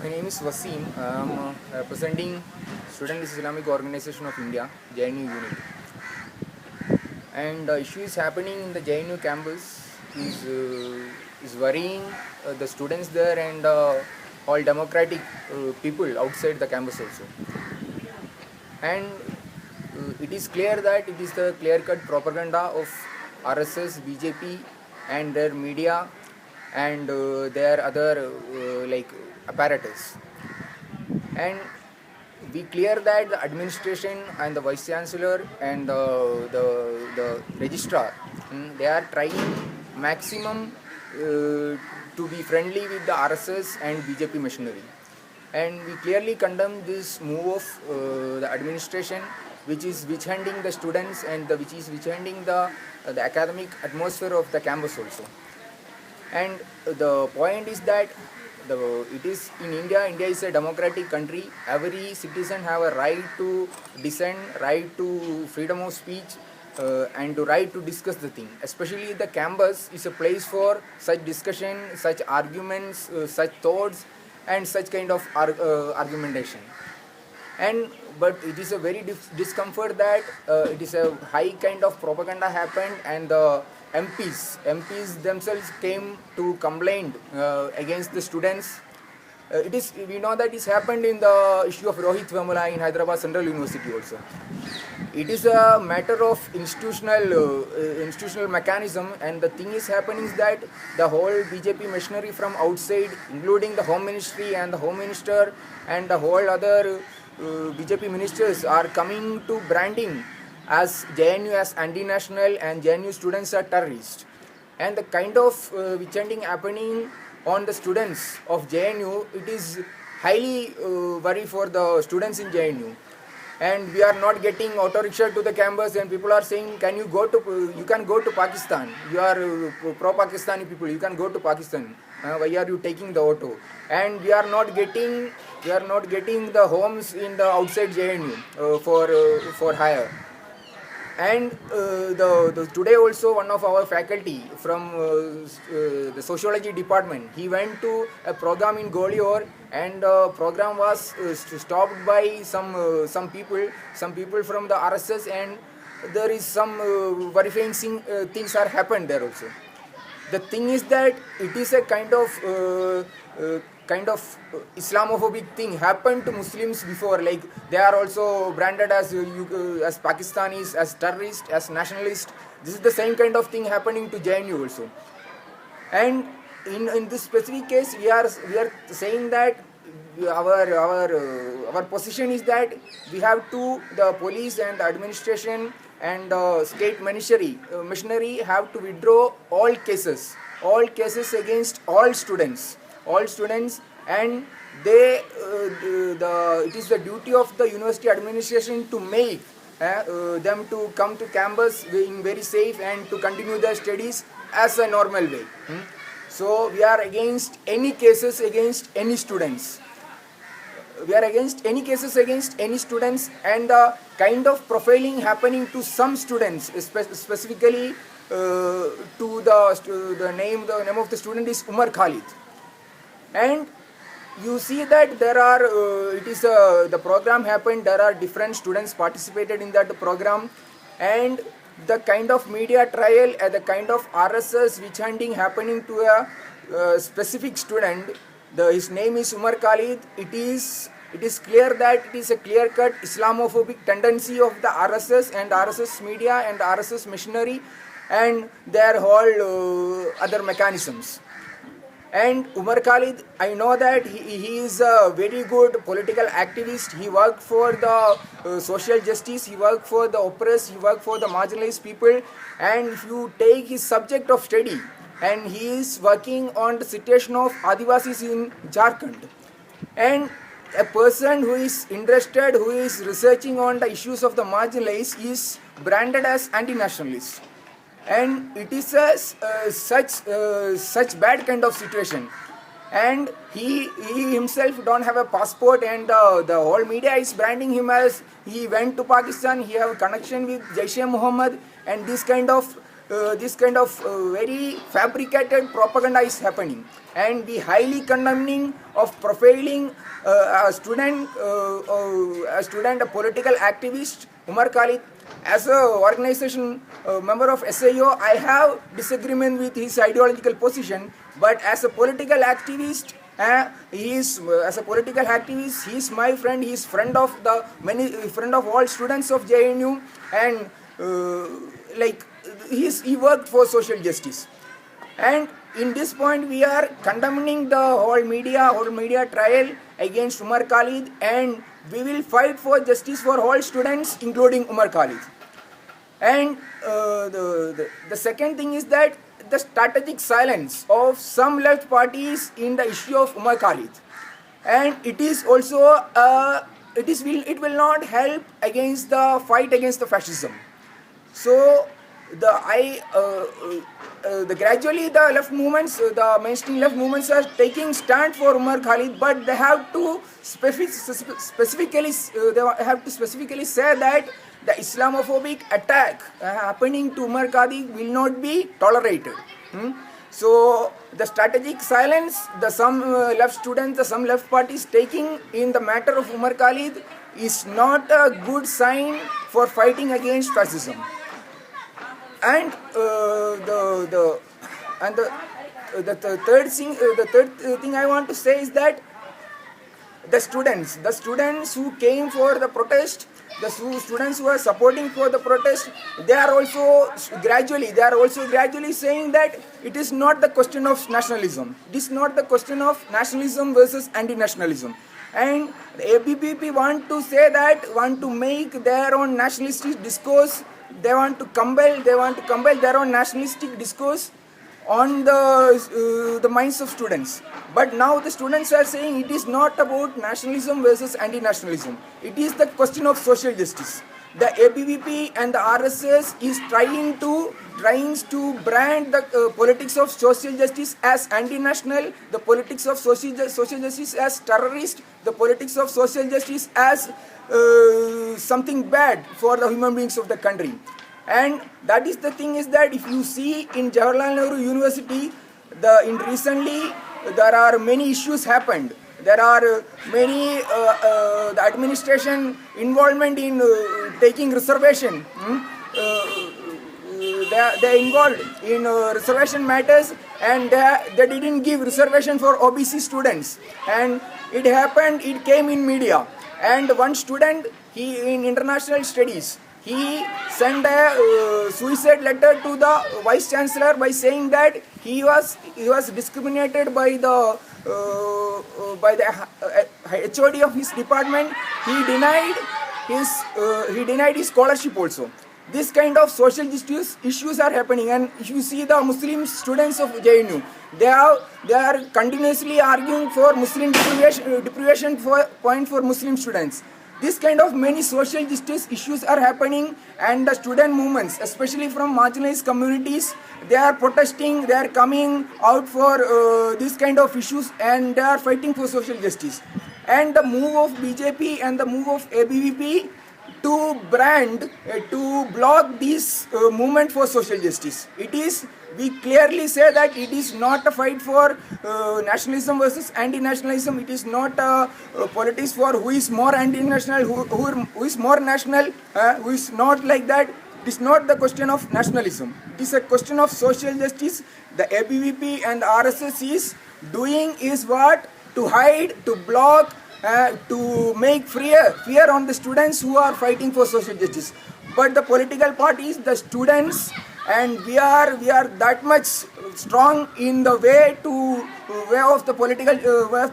My name is Wasim. I am representing Student Islamic Organization of India, JNU unit. And the issues happening in the JNU campus is worrying the students there and all democratic people outside the campus also. And it is clear that it is the clear-cut propaganda of RSS, BJP, and their media and their other like apparatus. And we clear that the administration and the vice chancellor and the registrar, they are trying maximum to be friendly with the RSS and BJP machinery. And we clearly condemn this move of the administration, which is witch-hunting the students and which is witch-hunting the academic atmosphere of the campus also. And the point is that it is in India. India is a democratic country. Every citizen have a right to dissent, right to freedom of speech, and to right to discuss the thing. Especially the campus is a place for such discussion, such arguments, such thoughts, and such kind of argumentation. And but it is a very discomfort that it is a high kind of propaganda happened, and the MPs themselves came to complain against the students. We know that it's happened in the issue of Rohit Vemula in Hyderabad Central University also. It is a matter of institutional mechanism, and the thing is happening is that the whole BJP machinery from outside, including the Home Ministry and the Home Minister and the whole other BJP ministers, are coming to branding as JNU as anti-national and JNU students are terrorists. And the kind of witch-hunting happening on the students of JNU, it is highly worry for the students in JNU. And we are not getting auto rickshaw to the campus, and people are saying, you can go to Pakistan, you are pro-Pakistani people, you can go to Pakistan, why are you taking the auto? And we are not getting the homes in the outside JNU for hire. And today also one of our faculty from the sociology department, he went to a program in Golior, and the program was stopped by some people from the RSS, and there is some verifying things are happened there also. The thing is that it is a kind of Islamophobic thing happened to Muslims before. Like they are also branded as Pakistanis, as terrorists, as nationalists. This is the same kind of thing happening to JNU also. And in this specific case, we are saying that our position is that we have to, the police and the administration and the state machinery have to withdraw all cases against all students, and it is the duty of the university administration to make them to come to campus being very safe and to continue their studies as a normal way. So we are against any cases against any students. And the kind of profiling happening to some students, specifically to the name of the student is Umar Khalid. And you see that there are the program happened, there are different students participated in that program, and the kind of media trial, the kind of RSS witch hunting happening to a specific student, his name is Umar Khalid. It is clear that it is a clear-cut Islamophobic tendency of the RSS and RSS media and RSS machinery and their whole other mechanisms. And Umar Khalid, I know that he is a very good political activist. He worked for the social justice, he worked for the oppressed, he worked for the marginalized people. And if you take his subject of study, and he is working on the situation of Adivasis in Jharkhand. And a person who is interested, who is researching on the issues of the marginalized, is branded as anti-nationalist. And it is such bad kind of situation. And he himself don't have a passport, and the whole media is branding him as he went to Pakistan, he have a connection with Jaish-e-Muhammad, and this kind of this kind of very fabricated propaganda is happening, and the highly condemning of profiling a political activist, Umar Khalid. As a organization member of SIO, I have disagreement with his ideological position, but as a political activist, he is my friend. He is friend of all students of JNU, and like he worked for social justice. And in this point, we are condemning the whole media trial against Umar Khalid, and we will fight for justice for all students, including Umar Khalid. And the second thing is that the strategic silence of some left parties in the issue of Umar Khalid, and it is also it will not help against the fight against the fascism. So gradually the left movements, the mainstream left movements are taking stand for Umar Khalid, but they have to specifically say that the Islamophobic attack happening to Umar Khalid will not be tolerated. So the strategic silence some left students, some left parties taking in the matter of Umar Khalid is not a good sign for fighting against fascism. And the third thing I want to say is that the students who came for the protest, the students who are supporting for the protest, they are also gradually saying that it is not the question of nationalism. It is not the question of nationalism versus anti-nationalism. And the ABVP want to make their own nationalistic discourse. They want to compel their own nationalistic discourse on the minds of students. But now the students are saying it is not about nationalism versus anti-nationalism. It is the question of social justice. The ABVP and the RSS is trying to brand the politics of social justice as anti-national, the politics of social justice as terrorist, the politics of social justice as something bad for the human beings of the country. And that is the thing, is that if you see in Jawaharlal Nehru University, recently there are many issues happened. There are many the administration involvement in taking reservation. They involved in reservation matters, and they didn't give reservation for OBC students. And it happened. It came in media. And one student, he in international studies, he sent a suicide letter to the vice chancellor by saying that he was discriminated by the HOD of his department. He denied his scholarship also. This kind of social justice issues are happening, and if you see the Muslim students of JNU, they are continuously arguing for Muslim deprivation point for Muslim students. This kind of many social justice issues are happening, and the student movements, especially from marginalized communities, they are protesting, they are coming out for this kind of issues, and they are fighting for social justice. And the move of BJP and the move of ABVP to block this movement for social justice. We clearly say that it is not a fight for nationalism versus anti-nationalism. It is not a politics for who is more anti-national, who is more national, who is not like that. It is not the question of nationalism. It is a question of social justice. The ABVP and the RSS is doing is what? To hide, to block, to make fear on the students who are fighting for social justice. But the political parties, the students, and we are that much strong in the way of the political way of